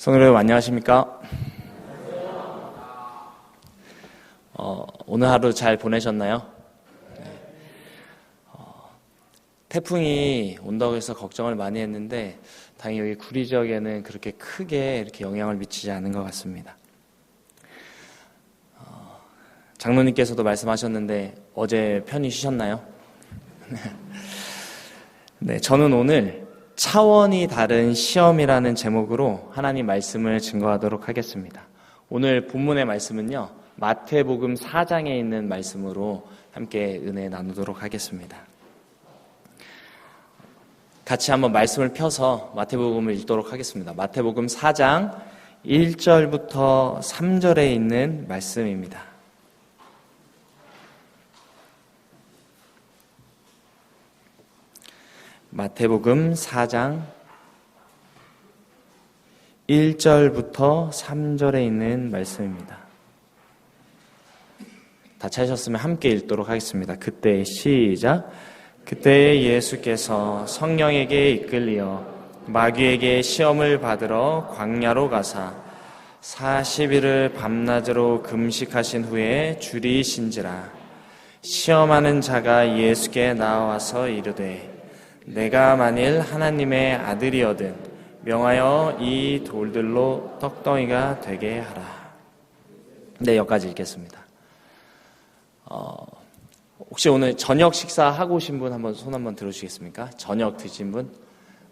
성도 여러분 안녕하십니까? 오늘 하루 잘 보내셨나요? 태풍이 온다고 해서 걱정을 많이 했는데 다행히 여기 구리 지역에는 그렇게 크게 이렇게 영향을 미치지 않은 것 같습니다. 장로님께서도 말씀하셨는데 어제 편히 쉬셨나요? 네, 저는 오늘 차원이 다른 시험이라는 제목으로 하나님 말씀을 증거하도록 하겠습니다. 오늘 본문의 말씀은요, 마태복음 4장에 있는 말씀으로 함께 은혜 나누도록 하겠습니다. 같이 한번 말씀을 펴서 마태복음을 읽도록 하겠습니다. 마태복음 4장 1절부터 3절에 있는 말씀입니다. 마태복음 4장 1절부터 3절에 있는 말씀입니다. 다 찾으셨으면 함께 읽도록 하겠습니다. 그때 시작. 그때 예수께서 성령에게 이끌리어 마귀에게 시험을 받으러 광야로 가사 40일을 밤낮으로 금식하신 후에 줄이신지라. 시험하는 자가 예수께 나와서 이르되 내가 만일 하나님의 아들이거든 명하여 이 돌들로 떡덩이가 되게 하라. 네, 여기까지 읽겠습니다. 혹시 오늘 저녁 식사하고 오신 분 한번 손 한번 들어주시겠습니까? 저녁 드신 분?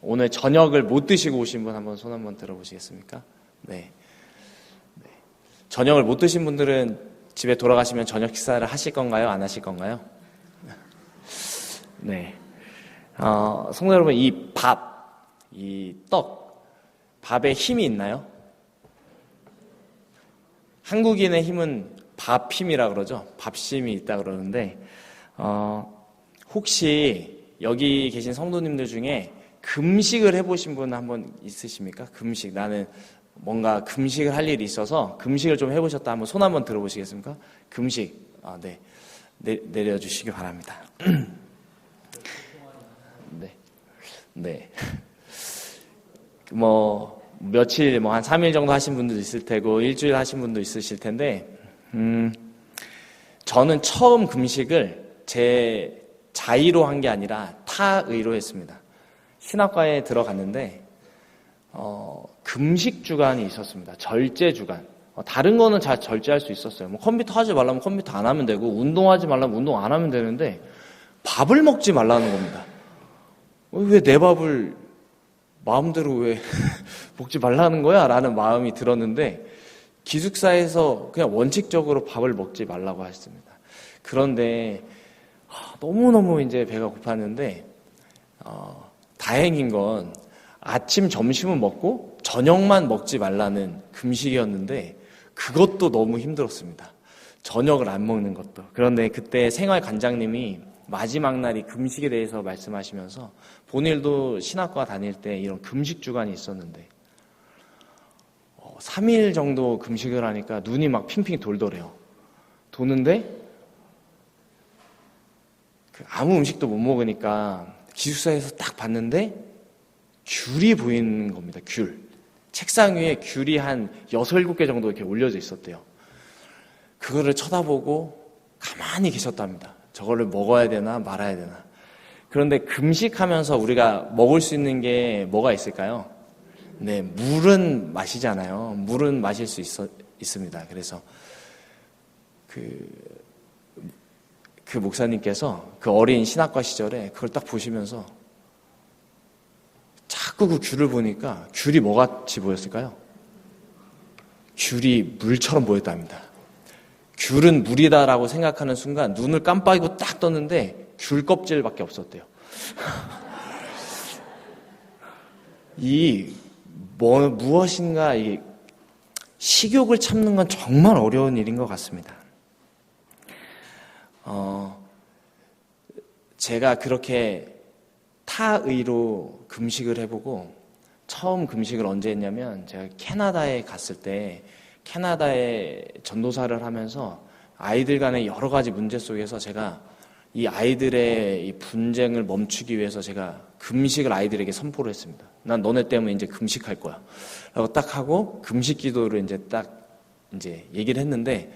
오늘 저녁을 못 드시고 오신 분 한번 손 한번 들어보시겠습니까? 네. 저녁을 못 드신 분들은 집에 돌아가시면 저녁 식사를 하실 건가요? 안 하실 건가요? 네. 성도 여러분, 이 밥, 이 떡, 밥에 힘이 있나요? 한국인의 힘은 밥힘이라 그러죠. 밥심이 있다 그러는데, 혹시 여기 계신 성도님들 중에 금식을 해보신 분 한번 있으십니까? 금식. 나는 뭔가 금식을 할 일이 있어서 금식을 좀 해보셨다. 한번 손 한번 들어보시겠습니까? 금식. 네. 내려주시기 바랍니다. 네. 며칠, 한 3일 정도 하신 분도 있을 테고, 일주일 하신 분도 있으실 텐데, 저는 처음 금식을 제 자의로 한 게 아니라 타의로 했습니다. 신학과에 들어갔는데, 금식 주간이 있었습니다. 절제 주간. 다른 거는 잘 절제할 수 있었어요. 컴퓨터 하지 말라면 컴퓨터 안 하면 되고, 운동하지 말라면 운동 안 하면 되는데, 밥을 먹지 말라는 겁니다. 왜 내 밥을 마음대로 왜 먹지 말라는 거야? 라는 마음이 들었는데 기숙사에서 그냥 원칙적으로 밥을 먹지 말라고 하셨습니다. 그런데 너무너무 이제 배가 고팠는데 다행인 건 아침, 점심은 먹고 저녁만 먹지 말라는 금식이었는데 그것도 너무 힘들었습니다. 저녁을 안 먹는 것도. 그런데 그때 생활관장님이 마지막 날이 금식에 대해서 말씀하시면서 본인도 신학과 다닐 때 이런 금식 주간이 있었는데 3일 정도 금식을 하니까 눈이 막 핑핑 돌더래요. 도는데 아무 음식도 못 먹으니까 기숙사에서 딱 봤는데 귤이 보이는 겁니다. 귤. 책상 위에 귤이 한 6, 7개 정도 이렇게 올려져 있었대요. 그거를 쳐다보고 가만히 계셨답니다. 저거를 먹어야 되나 말아야 되나. 그런데 금식하면서 우리가 먹을 수 있는 게 뭐가 있을까요? 네, 물은 마시잖아요. 물은 마실 수 있습니다. 그래서 그 목사님께서 그 어린 신학과 시절에 그걸 딱 보시면서 자꾸 그 귤을 보니까 귤이 뭐같이 보였을까요? 귤이 물처럼 보였답니다. 귤은 물이다라고 생각하는 순간 눈을 깜빡이고 딱 떴는데 귤 껍질밖에 없었대요. 무엇인가 식욕을 참는 건 정말 어려운 일인 것 같습니다. 제가 그렇게 타의로 금식을 해보고 처음 금식을 언제 했냐면 제가 캐나다에 갔을 때 캐나다에 전도사를 하면서 아이들 간의 여러 가지 문제 속에서 제가 이 아이들의 이 분쟁을 멈추기 위해서 제가 금식을 아이들에게 선포를 했습니다. 난 너네 때문에 이제 금식할 거야. 라고 딱 하고 금식 기도를 이제 얘기를 했는데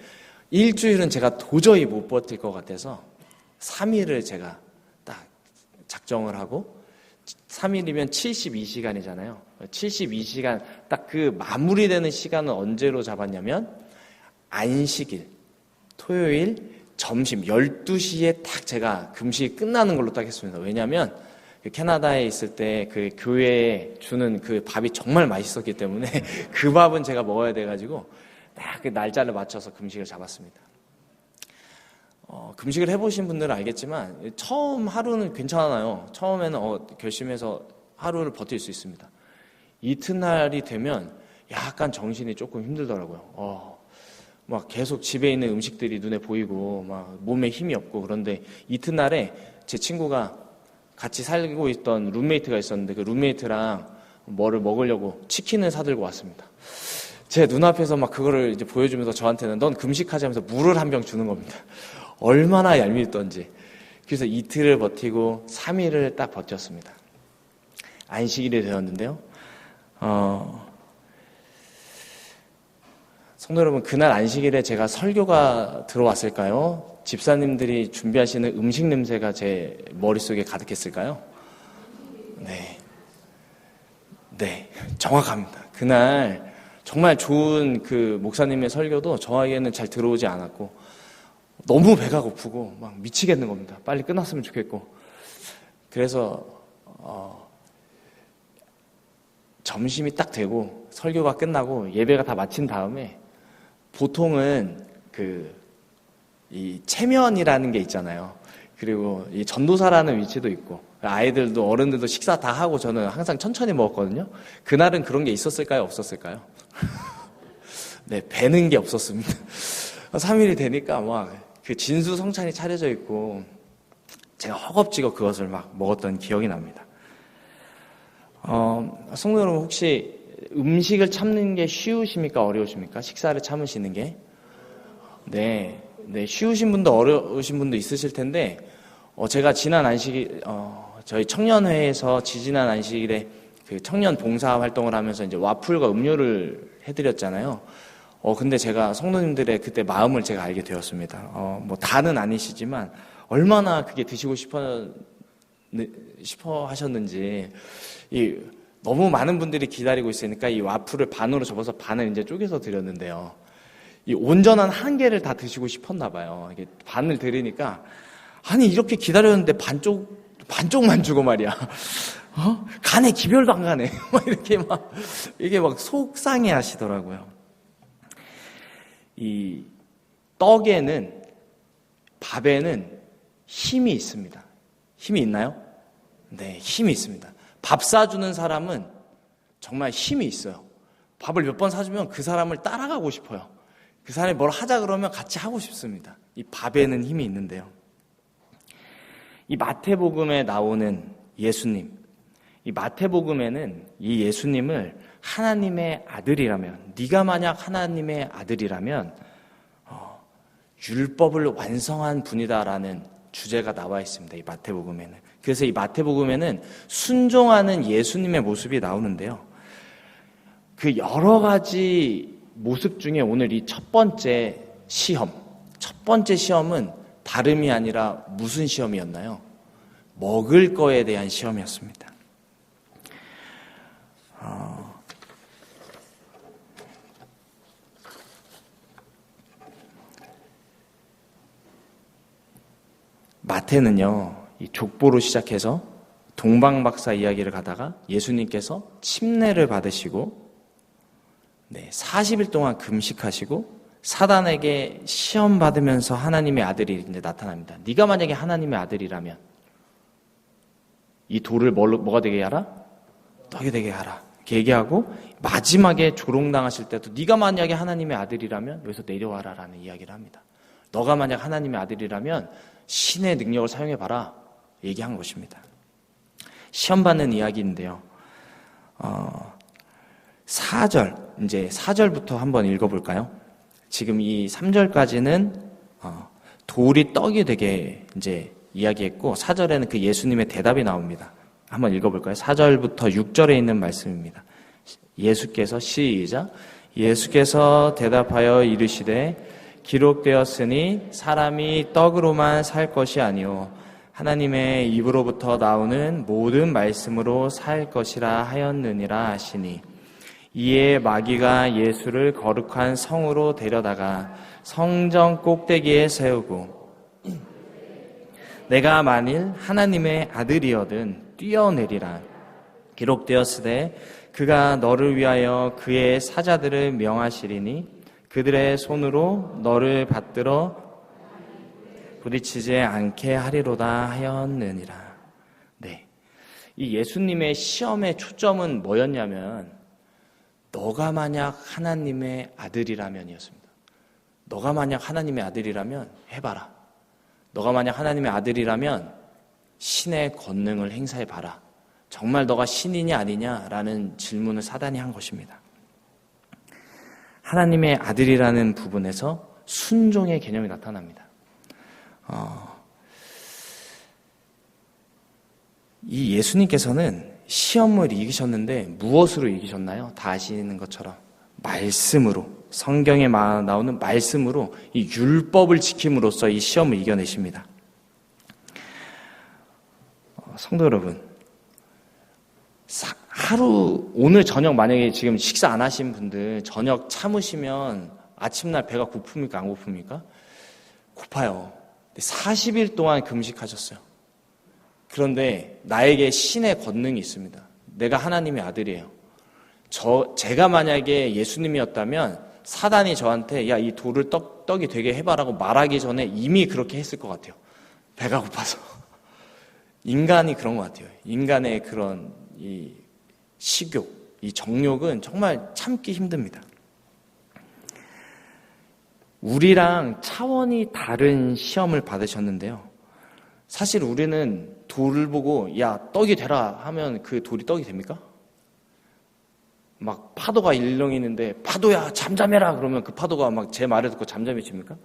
일주일은 제가 도저히 못 버틸 것 같아서 3일을 제가 딱 작정을 하고 3일이면 72시간이잖아요. 72시간 딱 그 마무리되는 시간은 언제로 잡았냐면 안식일, 토요일, 점심 12시에 딱 제가 금식이 끝나는 걸로 딱 했습니다. 왜냐하면 캐나다에 있을 때 그 교회에 주는 그 밥이 정말 맛있었기 때문에 그 밥은 제가 먹어야 돼가지고 딱 그 날짜를 맞춰서 금식을 잡았습니다. 금식을 해보신 분들은 알겠지만 처음 하루는 괜찮아요. 처음에는 결심해서 하루를 버틸 수 있습니다. 이튿날이 되면 약간 정신이 조금 힘들더라고요. 막 계속 집에 있는 음식들이 눈에 보이고 막 몸에 힘이 없고 그런데 이튿날에 제 친구가 같이 살고 있던 룸메이트가 있었는데 그 룸메이트랑 뭐를 먹으려고 치킨을 사들고 왔습니다. 제 눈앞에서 막 그거를 이제 보여주면서 저한테는 넌 금식하자면서 물을 한 병 주는 겁니다. 얼마나 얄밉던지. 그래서 이틀을 버티고 3일을 딱 버텼습니다. 안식일이 되었는데요. 성도 여러분, 그날 안식일에 제가 설교가 들어왔을까요? 집사님들이 준비하시는 음식 냄새가 제 머릿속에 가득했을까요? 네, 정확합니다. 그날 정말 좋은 그 목사님의 설교도 저에게는 잘 들어오지 않았고 너무 배가 고프고 막 미치겠는 겁니다. 빨리 끝났으면 좋겠고. 그래서 점심이 딱 되고 설교가 끝나고 예배가 다 마친 다음에 보통은 이 체면이라는 게 있잖아요. 그리고 이 전도사라는 위치도 있고 아이들도 어른들도 식사 다 하고 저는 항상 천천히 먹었거든요. 그날은 그런 게 있었을까요? 없었을까요? 네, 배는 게 없었습니다. 3일이 되니까 막 그 진수성찬이 차려져 있고 제가 허겁지겁 그것을 막 먹었던 기억이 납니다. 성도 여러분, 혹시 음식을 참는 게 쉬우십니까? 어려우십니까? 식사를 참으시는 게? 네, 쉬우신 분도 어려우신 분도 있으실 텐데, 제가 지난 안식일, 저희 청년회에서 지지난 안식일에 그 청년 봉사 활동을 하면서 이제 와플과 음료를 해드렸잖아요. 근데 제가 성도님들의 그때 마음을 제가 알게 되었습니다. 뭐 다는 아니시지만, 얼마나 그게 드시고 싶어 하셨는지, 너무 많은 분들이 기다리고 있으니까 이 와플을 반으로 접어서 반을 이제 쪼개서 드렸는데요. 이 온전한 한 개를 다 드시고 싶었나 봐요. 이게 반을 드리니까 아니 이렇게 기다렸는데 반쪽만 주고 말이야. 가네 기별도 안 가네. 이게 막 속상해 하시더라고요. 이 떡에는 밥에는 힘이 있습니다. 힘이 있나요? 네, 힘이 있습니다. 밥 사주는 사람은 정말 힘이 있어요. 밥을 몇 번 사주면 그 사람을 따라가고 싶어요. 그 사람이 뭘 하자 그러면 같이 하고 싶습니다. 이 밥에는 힘이 있는데요. 이 마태복음에 나오는 예수님, 이 마태복음에는 이 예수님을 하나님의 아들이라면, 네가 만약 하나님의 아들이라면 율법을 완성한 분이다라는 주제가 나와 있습니다. 이 마태복음에는. 그래서 이 마태복음에는 순종하는 예수님의 모습이 나오는데요. 그 여러 가지 모습 중에 오늘 이 첫 번째 시험은 다름이 아니라 무슨 시험이었나요? 먹을 거에 대한 시험이었습니다. 마태는요, 이 족보로 시작해서 동방박사 이야기를 가다가 예수님께서 침례를 받으시고 40일 동안 금식하시고 사단에게 시험 받으면서 하나님의 아들이 이제 나타납니다. 네가 만약에 하나님의 아들이라면 이 돌을 뭐가 되게 하라? 떡이 되게 하라. 이렇게 얘기하고 마지막에 조롱당하실 때도 네가 만약에 하나님의 아들이라면 여기서 내려와라라는 이야기를 합니다. 너가 만약 하나님의 아들이라면 신의 능력을 사용해봐라 얘기한 것입니다. 시험 받는 이야기인데요. 4절부터 한번 읽어볼까요? 지금 이 3절까지는 돌이 떡이 되게 이제 이야기했고 4절에는 그 예수님의 대답이 나옵니다. 한번 읽어볼까요? 4절부터 6절에 있는 말씀입니다. 예수께서 시작. 예수께서 대답하여 이르시되 기록되었으니 사람이 떡으로만 살 것이 아니요 하나님의 입으로부터 나오는 모든 말씀으로 살 것이라 하였느니라 하시니 이에 마귀가 예수를 거룩한 성으로 데려다가 성전 꼭대기에 세우고 내가 만일 하나님의 아들이거든 뛰어내리라 기록되었으되 그가 너를 위하여 그의 사자들을 명하시리니 그들의 손으로 너를 받들어 부딪히지 않게 하리로다 하였느니라. 네, 이 예수님의 시험의 초점은 뭐였냐면 너가 만약 하나님의 아들이라면이었습니다. 너가 만약 하나님의 아들이라면 해봐라. 너가 만약 하나님의 아들이라면 신의 권능을 행사해봐라. 정말 너가 신이냐 아니냐라는 질문을 사단이 한 것입니다. 하나님의 아들이라는 부분에서 순종의 개념이 나타납니다. 이 예수님께서는 시험을 이기셨는데 무엇으로 이기셨나요? 다 아시는 것처럼 말씀으로, 성경에 나오는 말씀으로 이 율법을 지킴으로써 이 시험을 이겨내십니다. 성도 여러분, 오늘 저녁 만약에 지금 식사 안 하신 분들 저녁 참으시면 아침날 배가 고픕니까? 안 고픕니까? 고파요. 40일 동안 금식하셨어요. 그런데 나에게 신의 권능이 있습니다. 내가 하나님의 아들이에요. 제가 만약에 예수님이었다면 사단이 저한테 야, 이 돌을 떡이 되게 해봐라고 말하기 전에 이미 그렇게 했을 것 같아요. 배가 고파서. 인간이 그런 것 같아요. 인간의 그런 이 식욕, 이 정욕은 정말 참기 힘듭니다. 우리랑 차원이 다른 시험을 받으셨는데요. 사실 우리는 돌을 보고 야 떡이 되라 하면 그 돌이 떡이 됩니까? 막 파도가 일렁이는데 파도야 잠잠해라 그러면 그 파도가 막 제 말을 듣고 잠잠해집니까?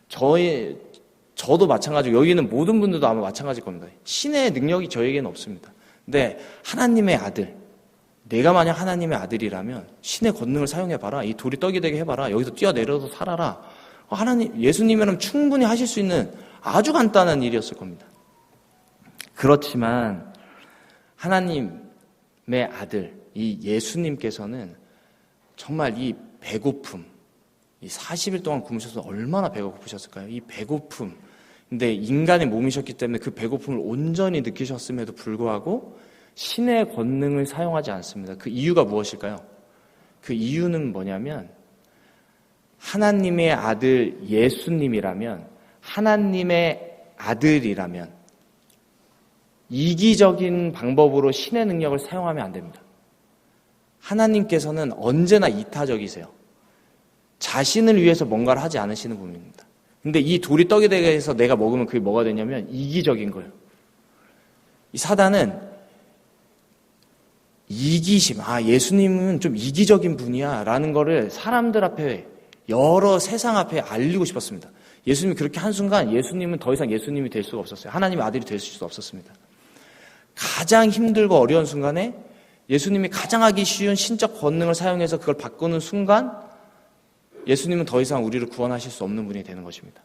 저도 마찬가지고 여기는 모든 분들도 아마 마찬가지일 겁니다. 신의 능력이 저에게는 없습니다. 근데 하나님의 아들, 내가 만약 하나님의 아들이라면 신의 권능을 사용해봐라. 이 돌이 떡이 되게 해봐라. 여기서 뛰어내려서 살아라. 예수님이라면 충분히 하실 수 있는 아주 간단한 일이었을 겁니다. 그렇지만 하나님의 아들, 이 예수님께서는 정말 이 배고픔, 이 40일 동안 굶으셔서 얼마나 배가 고프셨을까요? 이 배고픔. 근데 인간의 몸이셨기 때문에 그 배고픔을 온전히 느끼셨음에도 불구하고 신의 권능을 사용하지 않습니다. 그 이유가 무엇일까요? 그 이유는 뭐냐면 하나님의 아들 예수님이라면, 하나님의 아들이라면 이기적인 방법으로 신의 능력을 사용하면 안 됩니다. 하나님께서는 언제나 이타적이세요. 자신을 위해서 뭔가를 하지 않으시는 분입니다. 근데 이 돌이 떡이 되게 해서 내가 먹으면 그게 뭐가 되냐면 이기적인 거예요. 이 사단은 이기심, 예수님은 좀 이기적인 분이야 라는 거를 사람들 앞에, 여러 세상 앞에 알리고 싶었습니다. 예수님이 그렇게 한순간 예수님은 더 이상 예수님이 될 수가 없었어요. 하나님의 아들이 될 수 없었습니다. 가장 힘들고 어려운 순간에 예수님이 가장 하기 쉬운 신적 권능을 사용해서 그걸 바꾸는 순간 예수님은 더 이상 우리를 구원하실 수 없는 분이 되는 것입니다.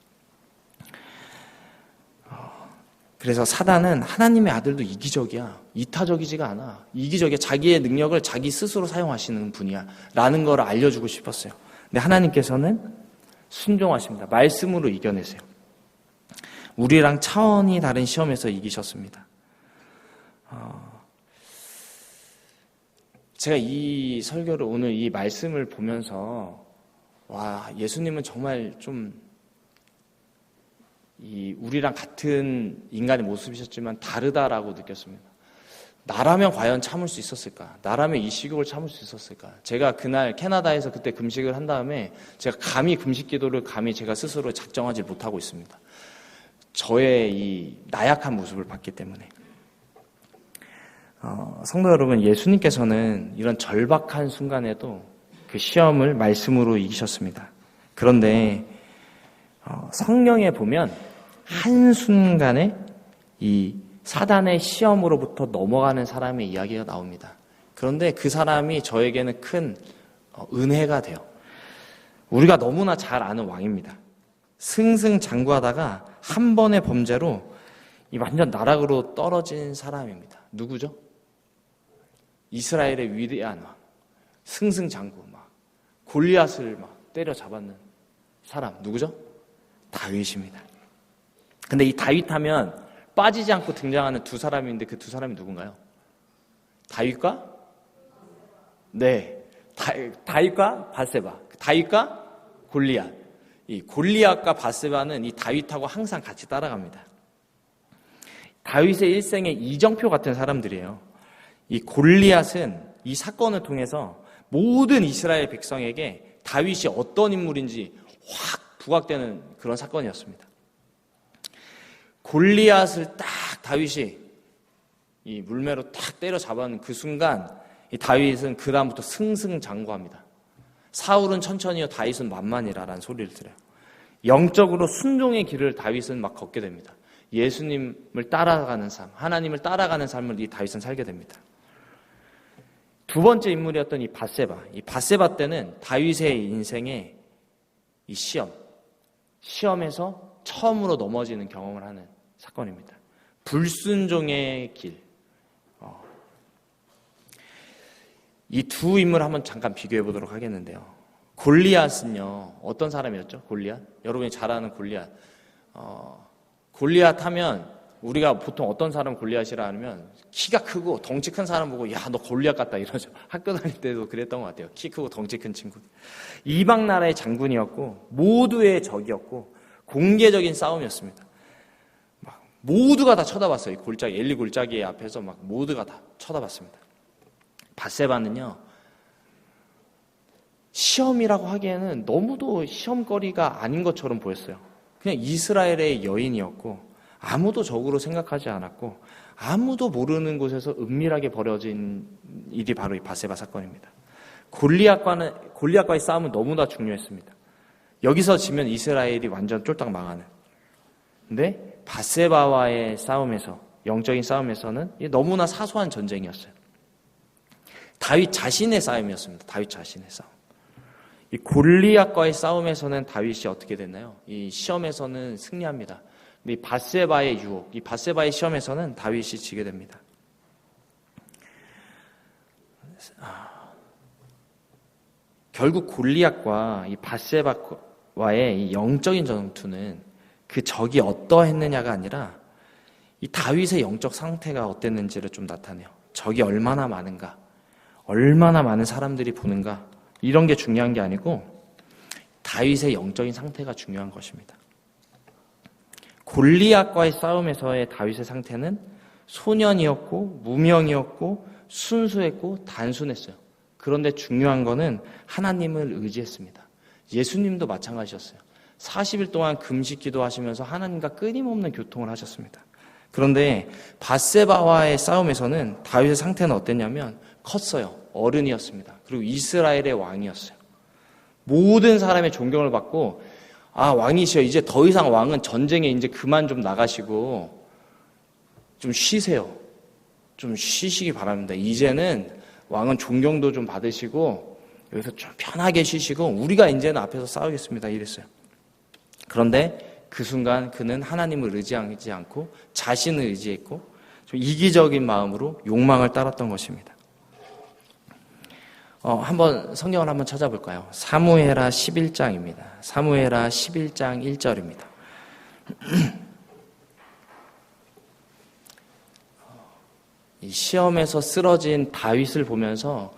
그래서 사단은 하나님의 아들도 이기적이야. 이타적이지가 않아. 이기적이야. 자기의 능력을 자기 스스로 사용하시는 분이야. 라는 걸 알려주고 싶었어요. 근데 하나님께서는 순종하십니다. 말씀으로 이겨내세요. 우리랑 차원이 다른 시험에서 이기셨습니다. 제가 이 설교를 오늘 이 말씀을 보면서 예수님은 정말 좀 우리랑 같은 인간의 모습이셨지만 다르다라고 느꼈습니다. 나라면 과연 참을 수 있었을까? 나라면 이 식욕을 참을 수 있었을까? 제가 그날 캐나다에서 그때 금식을 한 다음에 제가 감히 금식 기도를 제가 스스로 작정하지 못하고 있습니다. 저의 이 나약한 모습을 봤기 때문에. 성도 여러분, 예수님께서는 이런 절박한 순간에도 그 시험을 말씀으로 이기셨습니다. 그런데 성경에 보면 한순간에 이 사단의 시험으로부터 넘어가는 사람의 이야기가 나옵니다. 그런데 그 사람이 저에게는 큰 은혜가 돼요. 우리가 너무나 잘 아는 왕입니다. 승승장구하다가 한 번의 범죄로 이 완전 나락으로 떨어진 사람입니다. 누구죠? 이스라엘의 위대한 왕, 승승장구, 막 골리앗을 막 때려잡았는 사람 누구죠? 다윗입니다. 근데 이 다윗 하면 빠지지 않고 등장하는 두 사람인데 그 두 사람이 누군가요? 다윗과 다윗과 바세바, 다윗과 골리앗. 이 골리앗과 바세바는 이 다윗하고 항상 같이 따라갑니다. 다윗의 일생의 이정표 같은 사람들이에요. 이 골리앗은 이 사건을 통해서 모든 이스라엘 백성에게 다윗이 어떤 인물인지 확 부각되는 그런 사건이었습니다. 골리앗을 딱 다윗이 이 물매로 딱 때려잡은 그 순간 이 다윗은 그 다음부터 승승장구합니다. 사울은 천천히요 다윗은 만만이라라는 소리를 들어요. 영적으로 순종의 길을 다윗은 막 걷게 됩니다. 예수님을 따라가는 삶, 하나님을 따라가는 삶을 이 다윗은 살게 됩니다. 두 번째 인물이었던 이 바세바 때는 다윗의 인생의 이 시험에서 처음으로 넘어지는 경험을 하는 사건입니다. 불순종의 길. 이 두 인물을 한번 잠깐 비교해 보도록 하겠는데요. 골리앗은요, 어떤 사람이었죠? 골리앗? 여러분이 잘 아는 골리앗. 골리앗 하면 우리가 보통 어떤 사람 골리앗이라 하면 키가 크고 덩치 큰 사람 보고 야, 너 골리앗 같다 이러죠. 학교 다닐 때도 그랬던 것 같아요. 키 크고 덩치 큰 친구. 이방 나라의 장군이었고 모두의 적이었고 공개적인 싸움이었습니다. 막 모두가 다 쳐다봤어요. 이 골짜기, 엘리 골짜기 앞에서 막 모두가 다 쳐다봤습니다. 바세바는요, 시험이라고 하기에는 너무도 시험거리가 아닌 것처럼 보였어요. 그냥 이스라엘의 여인이었고 아무도 적으로 생각하지 않았고 아무도 모르는 곳에서 은밀하게 벌어진 일이 바로 이 바세바 사건입니다. 골리앗과의 싸움은 너무나 중요했습니다. 여기서 지면 이스라엘이 완전 쫄딱 망하는. 근데 바세바와의 싸움에서, 영적인 싸움에서는 너무나 사소한 전쟁이었어요. 다윗 자신의 싸움이었습니다. 다윗 자신의 싸움. 이 골리앗과의 싸움에서는 다윗이 어떻게 됐나요? 이 시험에서는 승리합니다. 근데 이 바세바의 유혹, 이 바세바의 시험에서는 다윗이 지게 됩니다. 결국 골리앗과 이 바세바와의 이 영적인 전투는 그 적이 어떠했느냐가 아니라 이 다윗의 영적 상태가 어땠는지를 좀 나타내요. 적이 얼마나 많은가, 얼마나 많은 사람들이 보는가, 이런 게 중요한 게 아니고 다윗의 영적인 상태가 중요한 것입니다. 골리앗과의 싸움에서의 다윗의 상태는 소년이었고 무명이었고 순수했고 단순했어요. 그런데 중요한 거는 하나님을 의지했습니다. 예수님도 마찬가지였어요. 40일 동안 금식 기도하시면서 하나님과 끊임없는 교통을 하셨습니다. 그런데 바세바와의 싸움에서는 다윗의 상태는 어땠냐면 컸어요. 어른이었습니다. 그리고 이스라엘의 왕이었어요. 모든 사람의 존경을 받고, 아, 왕이시여, 이제 더 이상 왕은 전쟁에 이제 그만 좀 나가시고 좀 쉬세요. 좀 쉬시기 바랍니다. 이제는 왕은 존경도 좀 받으시고 여기서 좀 편하게 쉬시고 우리가 이제는 앞에서 싸우겠습니다. 이랬어요. 그런데 그 순간 그는 하나님을 의지하지 않고 자신을 의지했고 좀 이기적인 마음으로 욕망을 따랐던 것입니다. 한번 성경을 한번 찾아볼까요? 사무엘하 11장입니다. 사무엘하 11장 1절입니다. 이 시험에서 쓰러진 다윗을 보면서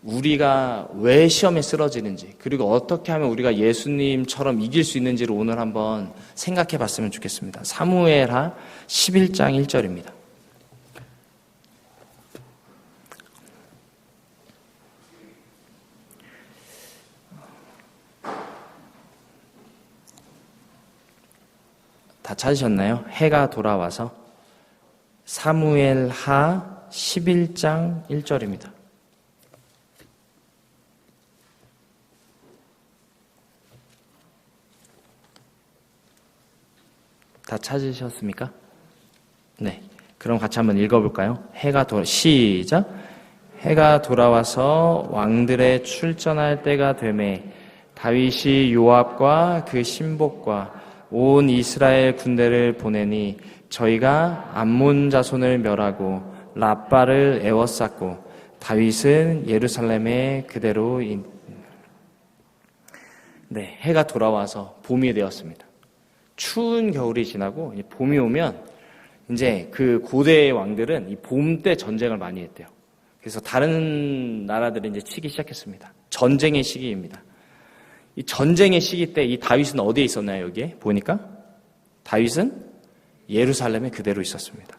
우리가 왜 시험에 쓰러지는지, 그리고 어떻게 하면 우리가 예수님처럼 이길 수 있는지를 오늘 한번 생각해 봤으면 좋겠습니다. 사무엘하 11장 1절입니다. 다 찾으셨나요? 해가 돌아와서 사무엘하 11장 1절입니다. 다 찾으셨습니까? 네, 그럼 같이 한번 읽어볼까요? 시작. 해가 돌아와서 왕들의 출전할 때가 되매 다윗이 요압과 그 신복과 온 이스라엘 군대를 보내니 저희가 암몬 자손을 멸하고 랍바를 에워쌌고 다윗은 예루살렘에 그대로 네, 해가 돌아와서 봄이 되었습니다. 추운 겨울이 지나고 봄이 오면 이제 그 고대의 왕들은 이 봄 때 전쟁을 많이 했대요. 그래서 다른 나라들이 이제 치기 시작했습니다. 전쟁의 시기입니다. 이 전쟁의 시기 때 이 다윗은 어디에 있었나요? 여기에 보니까 다윗은 예루살렘에 그대로 있었습니다.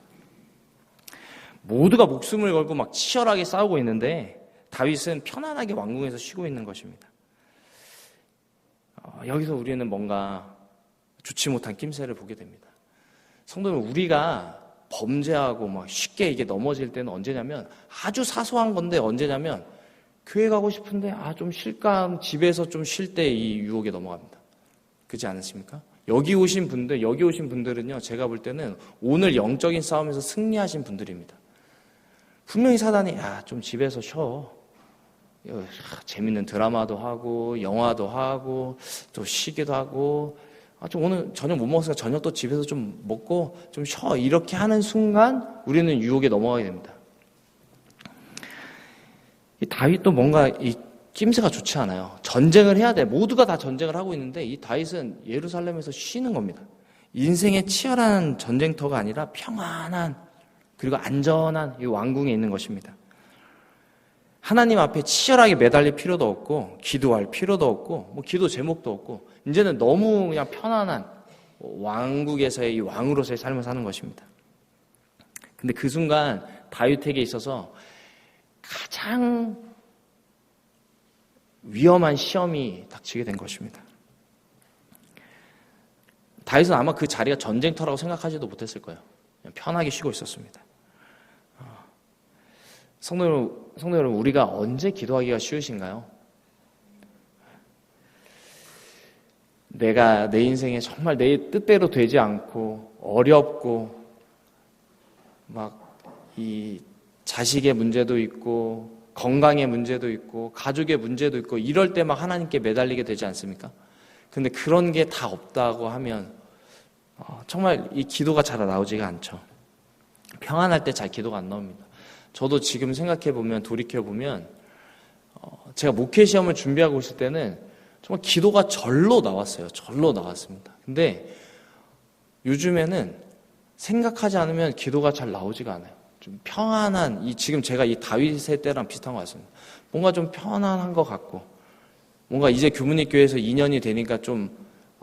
모두가 목숨을 걸고 막 치열하게 싸우고 있는데 다윗은 편안하게 왕궁에서 쉬고 있는 것입니다. 여기서 우리는 뭔가 좋지 못한 낌새를 보게 됩니다. 성도는 우리가 범죄하고 막 쉽게 이게 넘어질 때는 언제냐면 아주 사소한 건데 언제냐면 교회 가고 싶은데 좀 쉴까 집에서 좀 쉴 때 이 유혹에 넘어갑니다. 그렇지 않으십니까? 여기 오신 분들은요 제가 볼 때는 오늘 영적인 싸움에서 승리하신 분들입니다. 분명히 사단이 좀 집에서 쉬어. 재밌는 드라마도 하고 영화도 하고 또 쉬기도 하고 좀 오늘 저녁 못 먹었으니까 저녁도 집에서 좀 먹고 좀 쉬어. 이렇게 하는 순간 우리는 유혹에 넘어가게 됩니다. 이 다윗도 뭔가 이 낌새가 좋지 않아요. 전쟁을 해야 돼. 모두가 다 전쟁을 하고 있는데 이 다윗은 예루살렘에서 쉬는 겁니다. 인생의 치열한 전쟁터가 아니라 평안한 그리고 안전한 이 왕궁에 있는 것입니다. 하나님 앞에 치열하게 매달릴 필요도 없고 기도할 필요도 없고 뭐 기도 제목도 없고 이제는 너무 그냥 편안한 왕국에서의 이 왕으로서의 삶을 사는 것입니다. 근데 그 순간 다윗에게 있어서 가장 위험한 시험이 닥치게 된 것입니다. 다윗은 아마 그 자리가 전쟁터라고 생각하지도 못했을 거예요. 그냥 편하게 쉬고 있었습니다. 성도 여러분, 우리가 언제 기도하기가 쉬우신가요? 내가 내 인생에 정말 내 뜻대로 되지 않고 어렵고 막 이 자식의 문제도 있고 건강의 문제도 있고 가족의 문제도 있고 이럴 때 막 하나님께 매달리게 되지 않습니까? 근데 그런 게 다 없다고 하면 정말 이 기도가 잘 나오지가 않죠. 평안할 때 잘 기도가 안 나옵니다. 저도 지금 생각해보면 돌이켜보면 제가 목회 시험을 준비하고 있을 때는 정말 기도가 절로 나왔어요. 절로 나왔습니다. 근데 요즘에는 생각하지 않으면 기도가 잘 나오지가 않아요. 좀 평안한 지금 제가 이 다윗의 때랑 비슷한 것 같습니다. 뭔가 좀 편안한 것 같고 뭔가 이제 규문익 교회에서 2년이 되니까 좀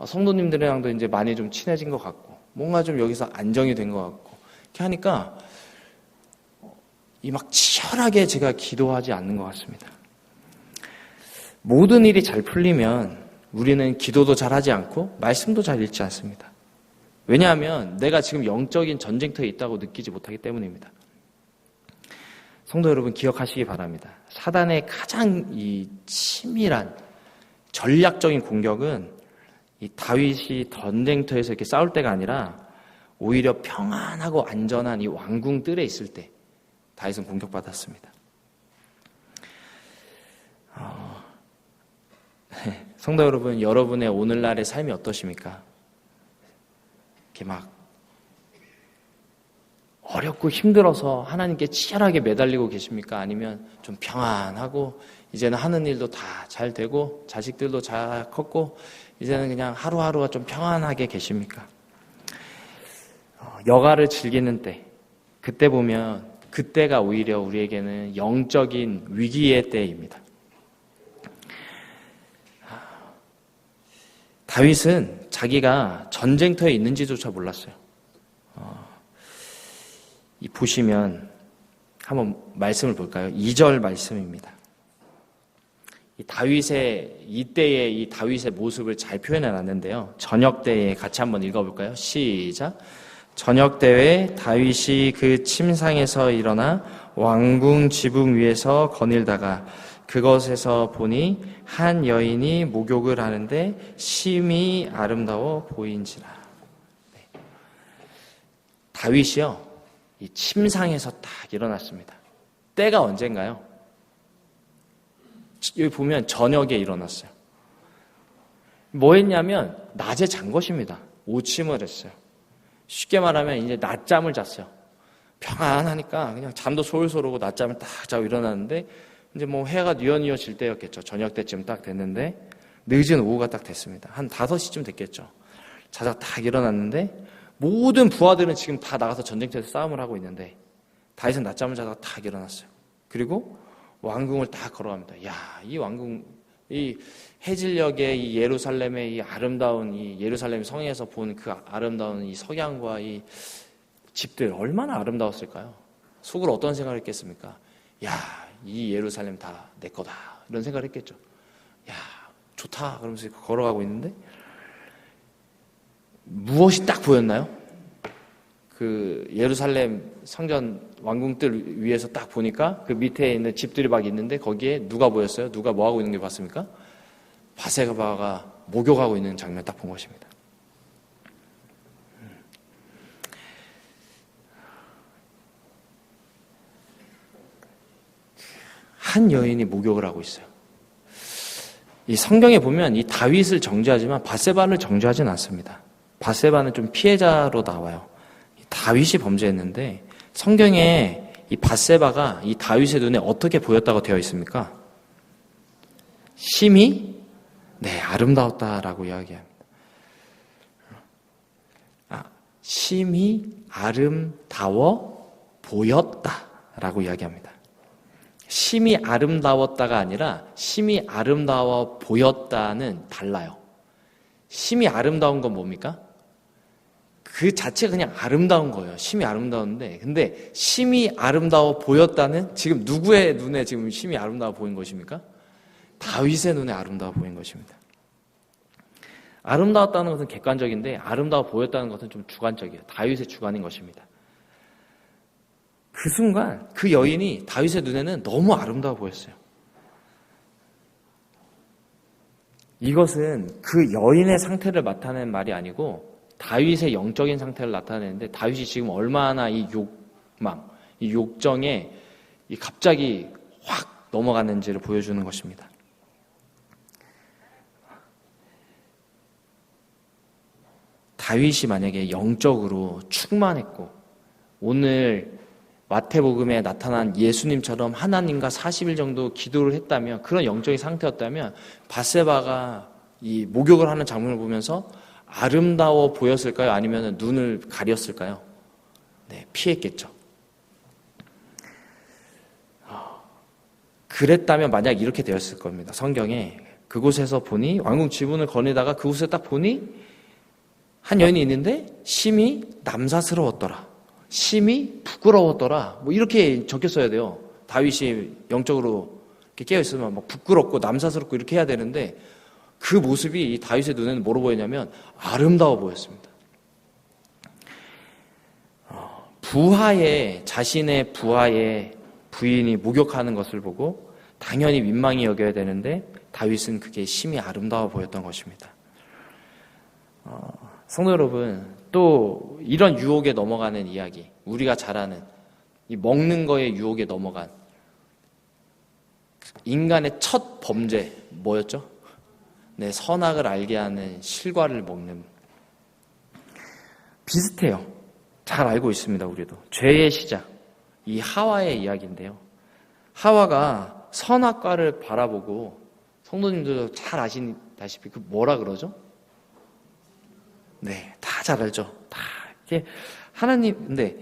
성도님들이랑도 이제 많이 좀 친해진 것 같고 뭔가 좀 여기서 안정이 된 것 같고 이렇게 하니까 이 막 치열하게 제가 기도하지 않는 것 같습니다. 모든 일이 잘 풀리면 우리는 기도도 잘 하지 않고 말씀도 잘 읽지 않습니다. 왜냐하면 내가 지금 영적인 전쟁터에 있다고 느끼지 못하기 때문입니다. 성도 여러분 기억하시기 바랍니다. 사단의 가장 이 치밀한 전략적인 공격은 이 다윗이 전쟁터에서 이렇게 싸울 때가 아니라 오히려 평안하고 안전한 이 왕궁 뜰에 있을 때 다윗은 공격받았습니다. 성도 여러분, 여러분의 오늘날의 삶이 어떠십니까? 이렇게 막 어렵고 힘들어서 하나님께 치열하게 매달리고 계십니까? 아니면 좀 평안하고 이제는 하는 일도 다 잘 되고 자식들도 잘 컸고 이제는 그냥 하루하루가 좀 평안하게 계십니까? 여가를 즐기는 때 그때 보면 그때가 오히려 우리에게는 영적인 위기의 때입니다. 다윗은 자기가 전쟁터에 있는지조차 몰랐어요. 보시면 한번 말씀을 볼까요? 2절 말씀입니다. 이때의 이 다윗의 모습을 잘 표현해 놨는데요. 저녁 때에 같이 한번 읽어볼까요? 시작. 저녁 때에 다윗이 그 침상에서 일어나 왕궁 지붕 위에서 거닐다가 그것에서 보니 한 여인이 목욕을 하는데 심히 아름다워 보인지라. 네. 다윗이요. 이 침상에서 딱 일어났습니다. 때가 언젠가요? 여기 보면 저녁에 일어났어요. 뭐 했냐면 낮에 잔 것입니다. 오침을 했어요. 쉽게 말하면 이제 낮잠을 잤어요. 평안하니까 그냥 잠도 솔솔 오고 낮잠을 딱 자고 일어났는데 이제 뭐 해가 뉘어뉘어 질 때였겠죠. 저녁 때쯤 딱 됐는데 늦은 오후가 딱 됐습니다. 한 5시쯤 됐겠죠. 자다가 딱 일어났는데 모든 부하들은 지금 다 나가서 전쟁터에서 싸움을 하고 있는데 다윗은 낮잠을 자다가 딱 일어났어요. 그리고 왕궁을 딱 걸어갑니다. 야, 이 왕궁, 이 해질녘의 이 예루살렘의 이 아름다운 이 예루살렘 성에서 본 그 아름다운 이 석양과 이 집들 얼마나 아름다웠을까요? 속으로 어떤 생각을 했겠습니까? 야, 이 예루살렘 다 내 거다. 이런 생각을 했겠죠. 야, 좋다. 그러면서 걸어가고 있는데 무엇이 딱 보였나요? 그 예루살렘 성전 왕궁들 위에서 딱 보니까 그 밑에 있는 집들이 막 있는데 거기에 누가 보였어요? 누가 뭐 하고 있는 게 봤습니까? 바세바가 목욕하고 있는 장면 딱 본 것입니다. 한 여인이 목욕을 하고 있어요. 이 성경에 보면 이 다윗을 정죄하지만 바세바를 정죄하지는 않습니다. 바세바는 좀 피해자로 나와요. 다윗이 범죄했는데 성경에 이 바세바가 이 다윗의 눈에 어떻게 보였다고 되어 있습니까? 심히 아름다웠다라고 이야기합니다. 심히 아름다워 보였다라고 이야기합니다. 심히 아름다웠다가 아니라 심히 아름다워 보였다는 달라요. 심히 아름다운 건 뭡니까? 그 자체가 그냥 아름다운 거예요. 심히 아름다운데, 근데 심히 아름다워 보였다는 지금 누구의 눈에 지금 심히 아름다워 보인 것입니까? 다윗의 눈에 아름다워 보인 것입니다. 아름다웠다는 것은 객관적인데 아름다워 보였다는 것은 좀 주관적이에요. 다윗의 주관인 것입니다. 그 순간 그 여인이 다윗의 눈에는 너무 아름다워 보였어요. 이것은 그 여인의 상태를 나타내는 말이 아니고 다윗의 영적인 상태를 나타내는데 다윗이 지금 얼마나 이 욕망, 이 욕정에 갑자기 확 넘어갔는지를 보여주는 것입니다. 다윗이 만약에 영적으로 충만했고 오늘 마태복음에 나타난 예수님처럼 하나님과 40일 정도 기도를 했다면 그런 영적인 상태였다면 바세바가 이 목욕을 하는 장면을 보면서 아름다워 보였을까요? 아니면 눈을 가렸을까요? 네, 피했겠죠. 그랬다면 만약 이렇게 되었을 겁니다. 성경에 그곳에서 보니 왕궁 지붕을 거니다가 그곳에 딱 보니 한 여인이 있는데 심히 남사스러웠더라. 심히 부끄러웠더라. 뭐 이렇게 적혔어야 돼요. 다윗이 영적으로 이렇게 깨어있으면 막 부끄럽고 남사스럽고 이렇게 해야 되는데 그 모습이 이 다윗의 눈에는 뭐로 보였냐면 아름다워 보였습니다. 자신의 부하의 부인이 목욕하는 것을 보고 당연히 민망히 여겨야 되는데 다윗은 그게 심히 아름다워 보였던 것입니다. 성도 여러분, 또 이런 유혹에 넘어가는 이야기, 우리가 잘 아는 이 먹는 거에 유혹에 넘어간 인간의 첫 범죄 뭐였죠? 네, 선악을 알게 하는 실과를 먹는. 비슷해요. 잘 알고 있습니다. 우리도 죄의 시작, 이 하와의 이야기인데요. 하와가 선악과를 바라보고 성도님들도 잘 아시다시피 그 뭐라 그러죠? 네, 다 잘 알죠. 다 이게 하나님, 근데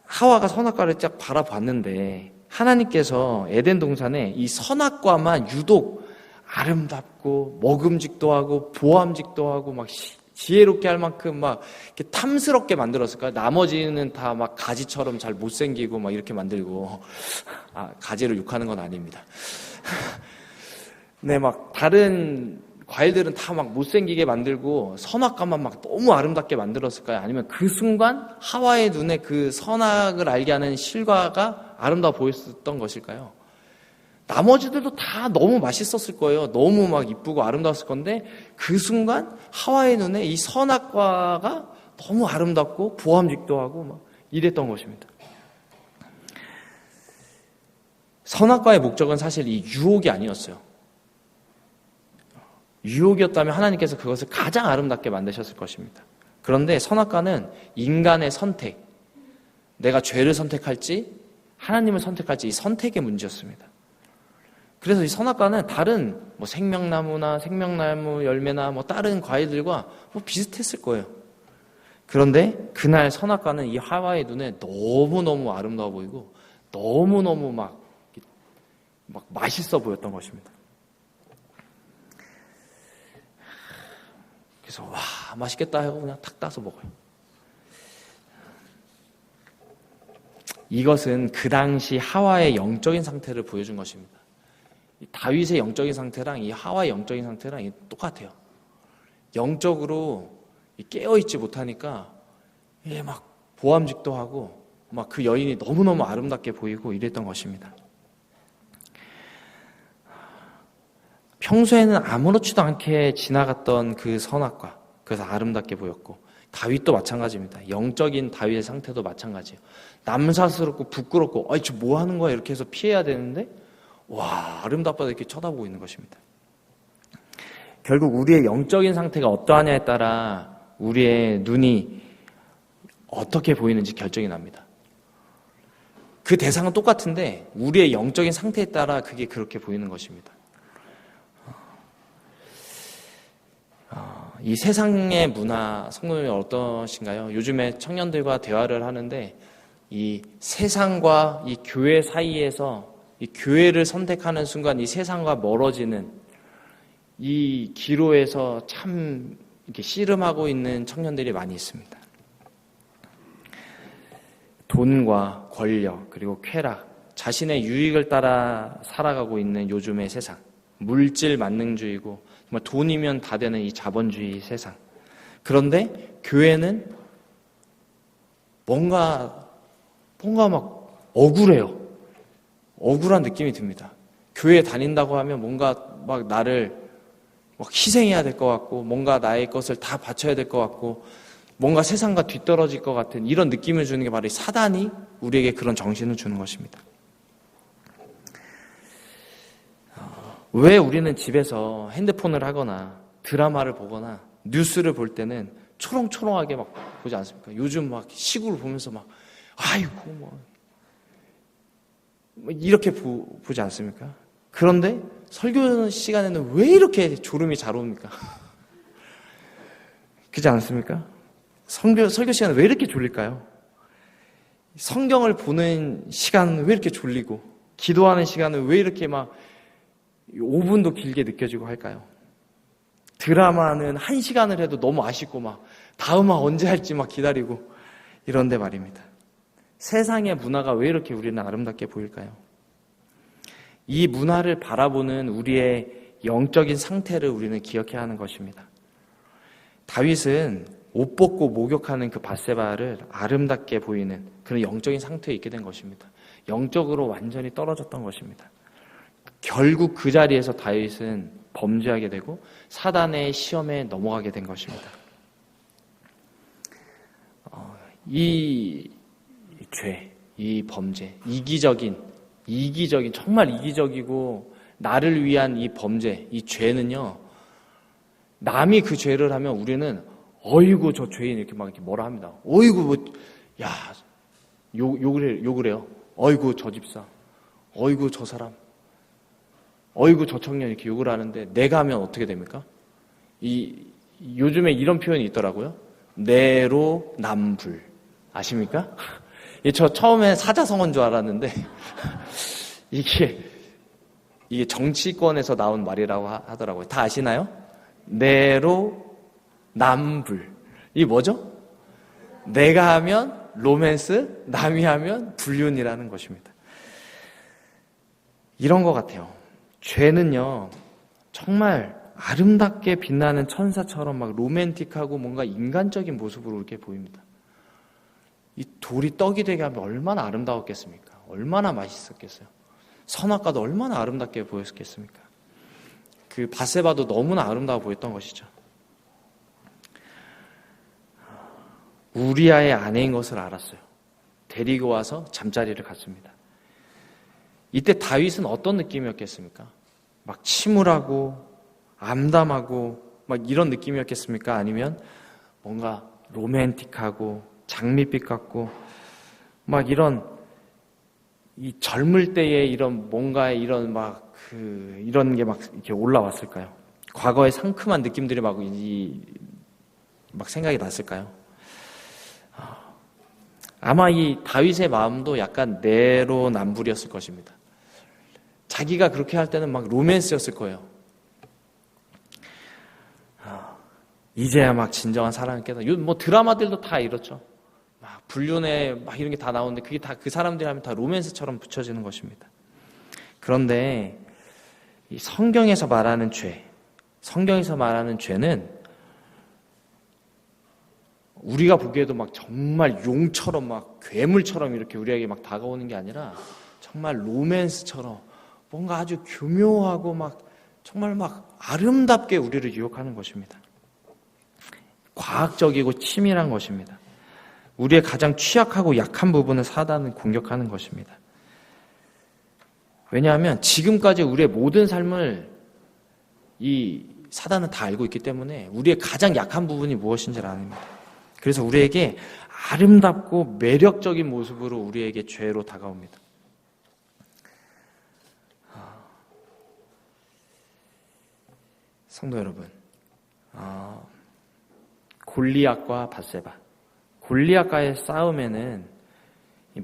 하와가 선악과를 쫙 바라봤는데 하나님께서 에덴 동산에 이 선악과만 유독 아름답고 먹음직도 하고 보암직도 하고 막 지혜롭게 할 만큼 막 이렇게 탐스럽게 만들었을까요? 나머지는 다 막 가지처럼 잘 못생기고 막 이렇게 만들고, 가지를 욕하는 건 아닙니다. 네, 막 다른 과일들은 다 막 못생기게 만들고 선악과만 막 너무 아름답게 만들었을까요? 아니면 그 순간 하와의 눈에 그 선악을 알게 하는 실과가 아름다워 보였던 것일까요? 나머지들도 다 너무 맛있었을 거예요. 너무 막 이쁘고 아름다웠을 건데 그 순간 하와의 눈에 이 선악과가 너무 아름답고 보암직도 하고 막 이랬던 것입니다. 선악과의 목적은 사실 이 유혹이 아니었어요. 유혹이었다면 하나님께서 그것을 가장 아름답게 만드셨을 것입니다. 그런데 선악과는 인간의 선택, 내가 죄를 선택할지 하나님을 선택할지 이 선택의 문제였습니다. 그래서 이 선악과는 다른 뭐 생명나무나 생명나무 열매나 뭐 다른 과일들과 뭐 비슷했을 거예요. 그런데 그날 선악과는 이 하와의 눈에 너무너무 아름다워 보이고 너무너무 막 맛있어 보였던 것입니다. 그래서 와 맛있겠다 하고 그냥 탁 따서 먹어요. 이것은 그 당시 하와의 영적인 상태를 보여준 것입니다. 다윗의 영적인 상태랑 이 하와의 영적인 상태랑 똑같아요. 영적으로 깨어있지 못하니까 막 보암직도 하고 막 그 여인이 너무너무 아름답게 보이고 이랬던 것입니다. 평소에는 아무렇지도 않게 지나갔던 그 선악과, 그래서 아름답게 보였고 다윗도 마찬가지입니다. 영적인 다윗의 상태도 마찬가지예요. 남사스럽고 부끄럽고 저 뭐 하는 거야 이렇게 해서 피해야 되는데 와 아름답다 이렇게 쳐다보고 있는 것입니다. 결국 우리의 영적인 상태가 어떠하냐에 따라 우리의 눈이 어떻게 보이는지 결정이 납니다. 그 대상은 똑같은데 우리의 영적인 상태에 따라 그게 그렇게 보이는 것입니다. 이 세상의 문화, 성도님이 어떠신가요? 요즘에 청년들과 대화를 하는데 이 세상과 이 교회 사이에서 이 교회를 선택하는 순간 이 세상과 멀어지는 이 기로에서 참 이렇게 씨름하고 있는 청년들이 많이 있습니다. 돈과 권력 그리고 쾌락, 자신의 유익을 따라 살아가고 있는 요즘의 세상, 물질 만능주의고 정말 돈이면 다 되는 이 자본주의 세상. 그런데 교회는 뭔가 막 억울해요. 억울한 느낌이 듭니다. 교회 다닌다고 하면 뭔가 막 나를 막 희생해야 될 것 같고 뭔가 나의 것을 다 바쳐야 될 것 같고 뭔가 세상과 뒤떨어질 것 같은 이런 느낌을 주는 게 바로 이 사단이 우리에게 그런 정신을 주는 것입니다. 왜 우리는 집에서 핸드폰을 하거나 드라마를 보거나 뉴스를 볼 때는 초롱초롱하게 막 보지 않습니까? 요즘 막 시국을 보면서 막 아이고 뭐 이렇게 보지 않습니까? 그런데 설교 시간에는 왜 이렇게 졸음이 잘 옵니까? 그렇지 않습니까? 설교 시간에 왜 이렇게 졸릴까요? 성경을 보는 시간은 왜 이렇게 졸리고 기도하는 시간은 왜 이렇게 막 5분도 길게 느껴지고 할까요? 드라마는 1시간을 해도 너무 아쉽고 막 다음 화 언제 할지 막 기다리고 이런데 말입니다. 세상의 문화가 왜 이렇게 우리는 아름답게 보일까요? 이 문화를 바라보는 우리의 영적인 상태를 우리는 기억해야 하는 것입니다. 다윗은 옷 벗고 목욕하는 그 밧세바를 아름답게 보이는 그런 영적인 상태에 있게 된 것입니다. 영적으로 완전히 떨어졌던 것입니다. 결국 그 자리에서 다윗은 범죄하게 되고 사단의 시험에 넘어가게 된 것입니다. 이 죄, 이 범죄, 이기적인 정말 이기적이고 나를 위한 이 범죄, 이 죄는요. 남이 그 죄를 하면 우리는 어이구 저 죄인 이렇게 막 이렇게 뭐라 합니다. 어이구 욕을 해요. 어이구 저 집사, 어이구 저 사람, 어이구 저 청년 이렇게 욕을 하는데 내가 하면 어떻게 됩니까? 요즘에 이런 표현이 있더라고요. 내로남불 아십니까? 저 처음에 사자성어인 줄 알았는데 이게 정치권에서 나온 말이라고 하더라고요. 다 아시나요? 내로남불. 이게 뭐죠? 내가 하면 로맨스, 남이 하면 불륜이라는 것입니다. 이런 것 같아요. 죄는요, 정말 아름답게 빛나는 천사처럼 막 로맨틱하고 뭔가 인간적인 모습으로 이렇게 보입니다. 이 돌이 떡이 되게 하면 얼마나 아름다웠겠습니까? 얼마나 맛있었겠어요? 선악과도 얼마나 아름답게 보였겠습니까? 그 밧세바도 너무나 아름다워 보였던 것이죠. 우리아의 아내인 것을 알았어요. 데리고 와서 잠자리를 갖습니다. 이때 다윗은 어떤 느낌이었겠습니까? 막 침울하고 암담하고 막 이런 느낌이었겠습니까? 아니면 뭔가 로맨틱하고 장밋빛 같고 막 이런 이 젊을 때의 이런 뭔가의 이런 이런 게 막 이렇게 올라왔을까요? 과거의 상큼한 느낌들이 막 생각이 났을까요? 아마 이 다윗의 마음도 약간 내로남불이었을 것입니다. 자기가 그렇게 할 때는 막 로맨스였을 거예요. 이제야 막 진정한 사랑을 깨달아. 뭐 드라마들도 다 이렇죠. 막 불륜에 막 이런 게 다 나오는데 그게 다 그 사람들이 하면 다 로맨스처럼 붙여지는 것입니다. 그런데 이 성경에서 말하는 죄는 우리가 보기에도 막 정말 용처럼 막 괴물처럼 이렇게 우리에게 막 다가오는 게 아니라 정말 로맨스처럼 뭔가 아주 교묘하고 막 정말 막 아름답게 우리를 유혹하는 것입니다. 과학적이고 치밀한 것입니다. 우리의 가장 취약하고 약한 부분을 사단은 공격하는 것입니다. 왜냐하면 지금까지 우리의 모든 삶을 이 사단은 다 알고 있기 때문에 우리의 가장 약한 부분이 무엇인지를 압니다. 그래서 우리에게 아름답고 매력적인 모습으로 우리에게 죄로 다가옵니다. 성도 여러분, 골리앗과 밧세바, 골리앗과의 싸움에는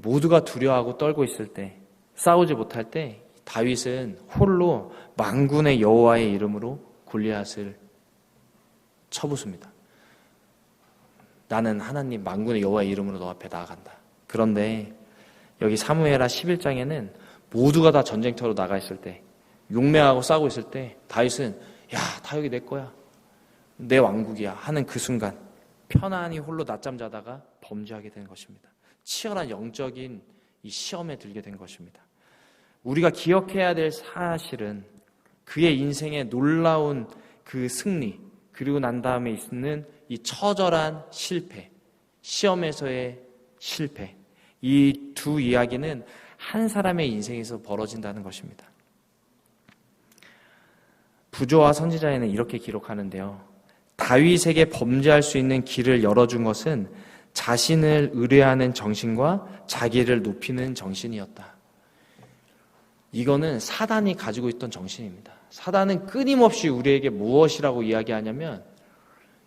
모두가 두려워하고 떨고 있을 때, 싸우지 못할 때 다윗은 홀로 만군의 여호와의 이름으로 골리앗을 쳐부숩니다. 나는 하나님 만군의 여호와의 이름으로 너 앞에 나아간다. 그런데 여기 사무엘하 11장에는 모두가 다 전쟁터로 나가 있을 때, 용맹하고 싸우고 있을 때 다윗은 야, 다 여기 내 거야, 내 왕국이야 하는 그 순간 편안히 홀로 낮잠 자다가 범죄하게 되는 것입니다. 치열한 영적인 이 시험에 들게 된 것입니다. 우리가 기억해야 될 사실은 그의 인생의 놀라운 그 승리, 그리고 난 다음에 있는 이 처절한 실패, 시험에서의 실패, 이 두 이야기는 한 사람의 인생에서 벌어진다는 것입니다. 부조와 선지자에는 이렇게 기록하는데요. 다윗에게 범죄할 수 있는 길을 열어준 것은 자신을 의뢰하는 정신과 자기를 높이는 정신이었다. 이거는 사단이 가지고 있던 정신입니다. 사단은 끊임없이 우리에게 무엇이라고 이야기하냐면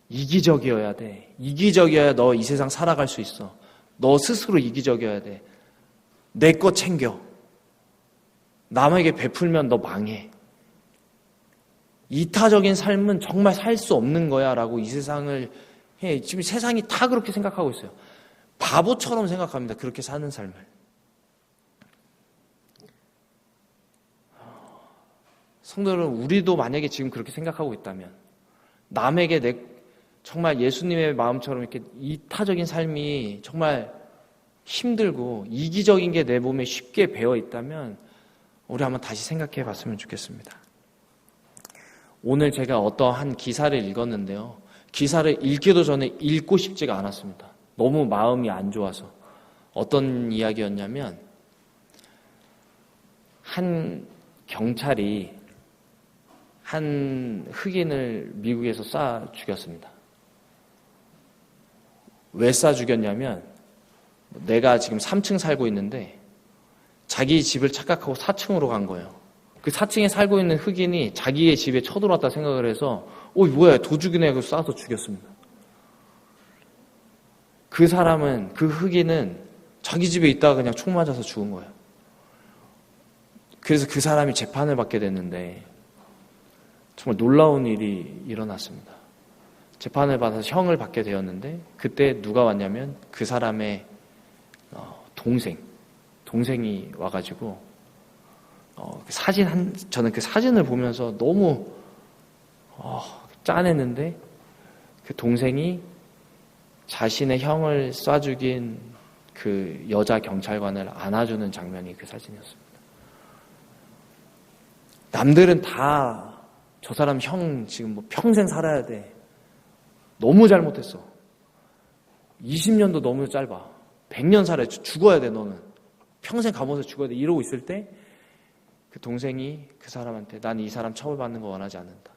이기적이어야 돼. 이기적이어야 너 이 세상 살아갈 수 있어. 너 스스로 이기적이어야 돼. 내 거 챙겨. 남에게 베풀면 너 망해. 이타적인 삶은 정말 살 수 없는 거야 라고 이 세상을 해. 지금 세상이 다 그렇게 생각하고 있어요. 바보처럼 생각합니다. 그렇게 사는 삶을. 성도 여러분, 우리도 만약에 지금 그렇게 생각하고 있다면 남에게 정말 예수님의 마음처럼 이렇게 이타적인 삶이 정말 힘들고 이기적인 게 내 몸에 쉽게 배어 있다면 우리 한번 다시 생각해 봤으면 좋겠습니다. 오늘 제가 어떠한 기사를 읽었는데요. 기사를 읽기도 전에 읽고 싶지가 않았습니다. 너무 마음이 안 좋아서. 어떤 이야기였냐면 한 경찰이 한 흑인을 미국에서 쏴 죽였습니다. 왜 쏴 죽였냐면 내가 지금 3층 살고 있는데 자기 집을 착각하고 4층으로 간 거예요. 그 4층에 살고 있는 흑인이 자기의 집에 쳐들어왔다 생각을 해서 뭐야 도둑이네 하고 쏴서 죽였습니다. 그 흑인은 자기 집에 있다가 그냥 총 맞아서 죽은 거예요. 그래서 그 사람이 재판을 받게 됐는데 정말 놀라운 일이 일어났습니다. 재판을 받아서 형을 받게 되었는데 그때 누가 왔냐면 그 사람의 동생이 와가지고 저는 그 사진을 보면서 너무 짠했는데 그 동생이 자신의 형을 쏴 죽인 그 여자 경찰관을 안아주는 장면이 그 사진이었습니다. 남들은 다 저 사람 형 지금 뭐 평생 살아야 돼. 너무 잘못했어. 20년도 너무 짧아. 100년 살아야 죽어야 돼 너는. 평생 감옥에서 죽어야 돼. 이러고 있을 때 그 동생이 그 사람한테 난 이 사람 처벌받는 거 원하지 않는다.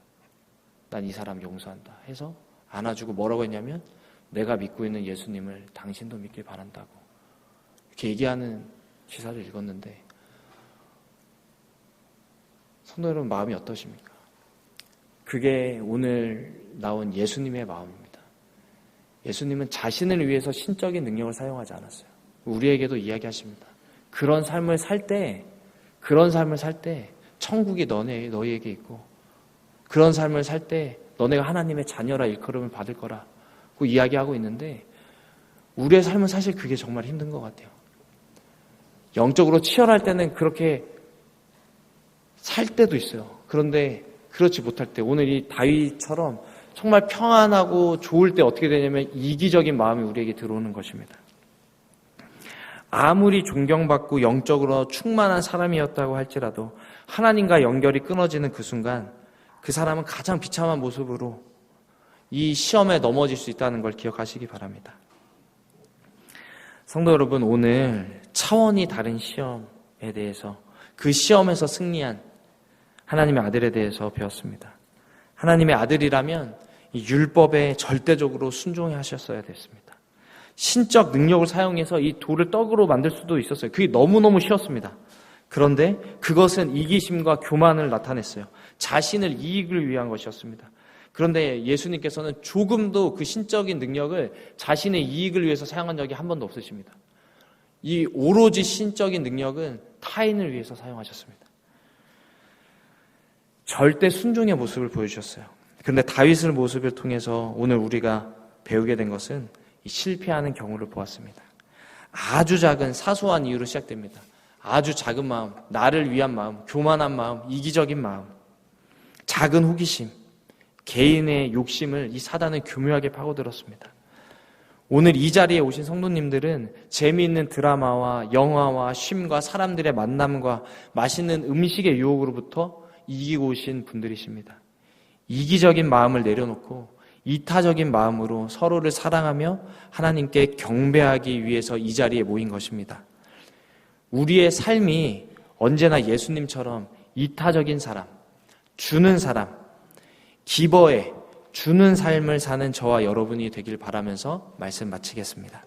난 이 사람 용서한다 해서 안아주고 뭐라고 했냐면 내가 믿고 있는 예수님을 당신도 믿길 바란다고 이렇게 얘기하는 시사를 읽었는데 성도 여러분 마음이 어떠십니까? 그게 오늘 나온 예수님의 마음입니다. 예수님은 자신을 위해서 신적인 능력을 사용하지 않았어요. 우리에게도 이야기하십니다. 그런 삶을 살 때 천국이 너희에게 있고 그런 삶을 살 때 너네가 하나님의 자녀라 일컬음을 받을 거라고 이야기하고 있는데 우리의 삶은 사실 그게 정말 힘든 것 같아요. 영적으로 치열할 때는 그렇게 살 때도 있어요. 그런데 그렇지 못할 때 오늘 이 다윗처럼 정말 평안하고 좋을 때 어떻게 되냐면 이기적인 마음이 우리에게 들어오는 것입니다. 아무리 존경받고 영적으로 충만한 사람이었다고 할지라도 하나님과 연결이 끊어지는 그 순간 그 사람은 가장 비참한 모습으로 이 시험에 넘어질 수 있다는 걸 기억하시기 바랍니다. 성도 여러분, 오늘 차원이 다른 시험에 대해서 그 시험에서 승리한 하나님의 아들에 대해서 배웠습니다. 하나님의 아들이라면 이 율법에 절대적으로 순종하셨어야 됐습니다. 신적 능력을 사용해서 이 돌을 떡으로 만들 수도 있었어요. 그게 너무너무 쉬웠습니다. 그런데 그것은 이기심과 교만을 나타냈어요. 자신을 이익을 위한 것이었습니다. 그런데 예수님께서는 조금도 그 신적인 능력을 자신의 이익을 위해서 사용한 적이 한 번도 없으십니다. 이 오로지 신적인 능력은 타인을 위해서 사용하셨습니다. 절대 순종의 모습을 보여주셨어요. 그런데 다윗의 모습을 통해서 오늘 우리가 배우게 된 것은 이 실패하는 경우를 보았습니다. 아주 작은 사소한 이유로 시작됩니다. 아주 작은 마음, 나를 위한 마음, 교만한 마음, 이기적인 마음, 작은 호기심, 개인의 욕심을 이 사단은 교묘하게 파고들었습니다. 오늘 이 자리에 오신 성도님들은 재미있는 드라마와 영화와 쉼과 사람들의 만남과 맛있는 음식의 유혹으로부터 이기고 오신 분들이십니다. 이기적인 마음을 내려놓고 이타적인 마음으로 서로를 사랑하며 하나님께 경배하기 위해서 이 자리에 모인 것입니다. 우리의 삶이 언제나 예수님처럼 이타적인 사람, 주는 사람, 기버에 주는 삶을 사는 저와 여러분이 되길 바라면서 말씀 마치겠습니다.